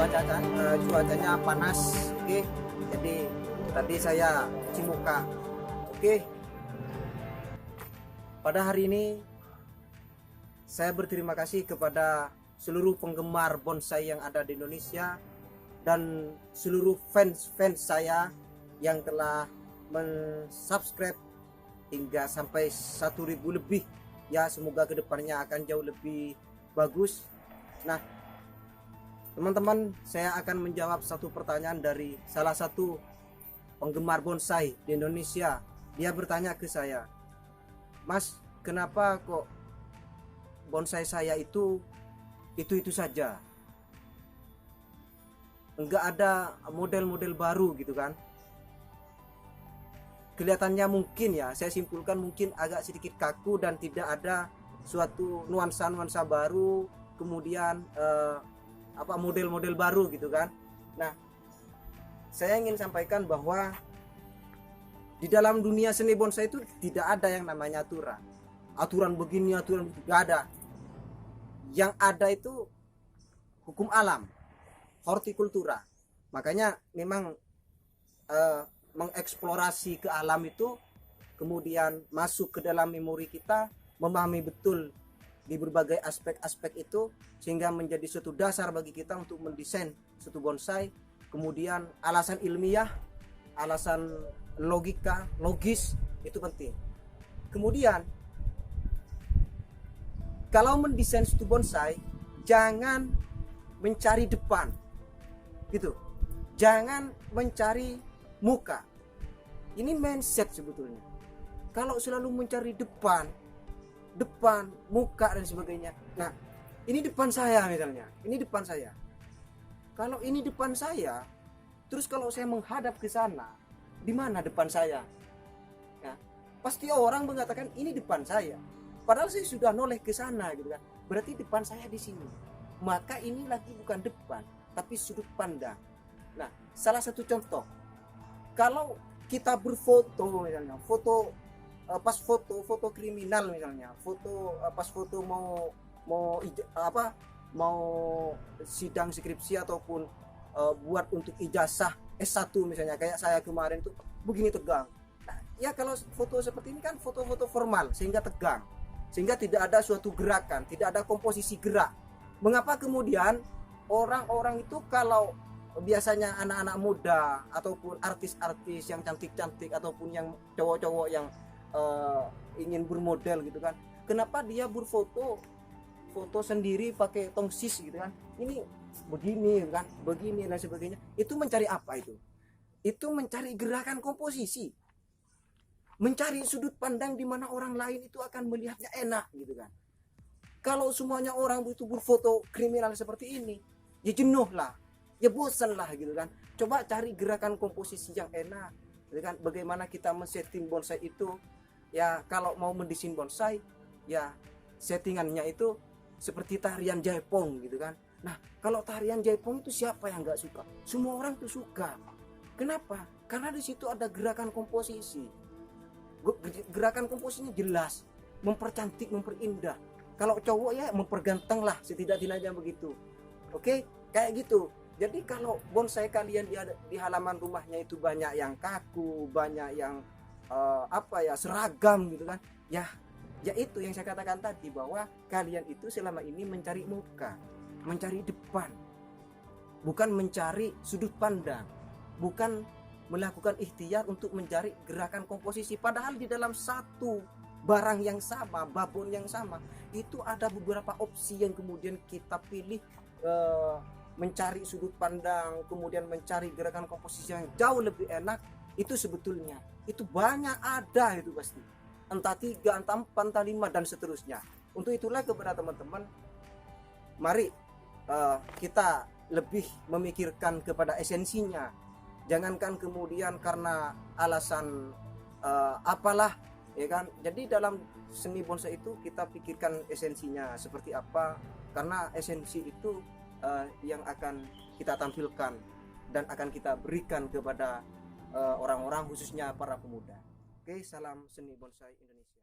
cuacanya panas. Oke, jadi tadi saya cuci muka. Oke, pada hari ini saya berterima kasih kepada seluruh penggemar bonsai yang ada di Indonesia dan seluruh fans saya yang telah mensubscribe hingga sampai 1.000 lebih. Ya, semoga kedepannya akan jauh lebih bagus. Nah, teman-teman, saya akan menjawab satu pertanyaan dari salah satu penggemar bonsai di Indonesia. Dia bertanya ke saya, "Mas, kenapa kok bonsai saya itu saja? Enggak ada model-model baru gitu kan?" Kelihatannya mungkin ya, saya simpulkan mungkin agak sedikit kaku dan tidak ada suatu nuansa-nuansa baru, kemudian model-model baru gitu kan. Nah, saya ingin sampaikan bahwa di dalam dunia seni bonsai itu tidak ada yang namanya aturan begini, aturan begitu, tidak ada. Yang ada itu hukum alam, hortikultura. Makanya memang mengeksplorasi ke alam itu, kemudian masuk ke dalam memori kita, memahami betul di berbagai aspek-aspek itu, sehingga menjadi suatu dasar bagi kita untuk mendesain suatu bonsai. Kemudian alasan ilmiah, alasan logika, logis itu penting. Kemudian kalau mendesain suatu bonsai, jangan mencari depan gitu, jangan mencari muka. Ini mindset sebetulnya. Kalau selalu mencari depan, muka dan sebagainya. Nah, ini depan saya misalnya. Ini depan saya. Kalau ini depan saya, terus kalau saya menghadap ke sana, di mana depan saya? Ya, pasti orang mengatakan ini depan saya. Padahal saya sudah noleh ke sana gitu kan. Berarti depan saya di sini. Maka ini lagi bukan depan, tapi sudut pandang. Nah, salah satu contoh, kalau kita berfoto misalnya, foto kriminal misalnya, pas foto mau sidang skripsi ataupun buat untuk ijazah S1 misalnya, kayak saya kemarin tuh begini tegang. Nah, ya kalau foto seperti ini kan foto-foto formal sehingga tegang, sehingga tidak ada suatu gerakan, tidak ada komposisi gerak. Mengapa kemudian orang-orang itu kalau biasanya anak-anak muda ataupun artis-artis yang cantik-cantik ataupun yang cowok-cowok yang ingin bermodel gitu kan, kenapa dia berfoto sendiri pakai tongsis gitu kan, ini begini kan, begini dan sebagainya. Itu mencari apa itu mencari gerakan komposisi, mencari sudut pandang di mana orang lain itu akan melihatnya enak gitu kan. Kalau semuanya orang itu berfoto kriminal seperti ini, ya jenuh lah, ya bosan lah gitu kan. Coba cari gerakan komposisi yang enak gitu kan. Bagaimana kita men-setting bonsai itu, ya kalau mau mendesain bonsai, ya settingannya itu seperti tarian jaipong gitu kan. Nah, kalau tarian jaipong itu siapa yang nggak suka? Semua orang tuh suka. Kenapa? Karena di situ ada gerakan komposisi. Gerakan komposisinya jelas, mempercantik, memperindah. Kalau cowok ya memperganteng lah, setidak-tidaknya begitu. Oke, kayak gitu. Jadi kalau bonsai kalian di halaman rumahnya itu banyak yang kaku, banyak yang seragam gitu kan. Ya itu yang saya katakan tadi, bahwa kalian itu selama ini mencari muka, mencari depan, bukan mencari sudut pandang, bukan melakukan ikhtiar untuk mencari gerakan komposisi. Padahal di dalam satu barang yang sama, babon yang sama, itu ada beberapa opsi yang kemudian kita pilih, mencari sudut pandang, kemudian mencari gerakan komposisi yang jauh lebih enak. Itu sebetulnya itu banyak ada, itu pasti entah 3, entah 4, entah 5 dan seterusnya. Untuk itulah kepada teman-teman, mari kita lebih memikirkan kepada esensinya. Jangankan kemudian karena alasan apalah, ya kan. Jadi dalam seni bonsai itu kita pikirkan esensinya seperti apa, karena esensi itu yang akan kita tampilkan dan akan kita berikan kepada orang-orang, khususnya para pemuda. Oke, salam seni bonsai Indonesia.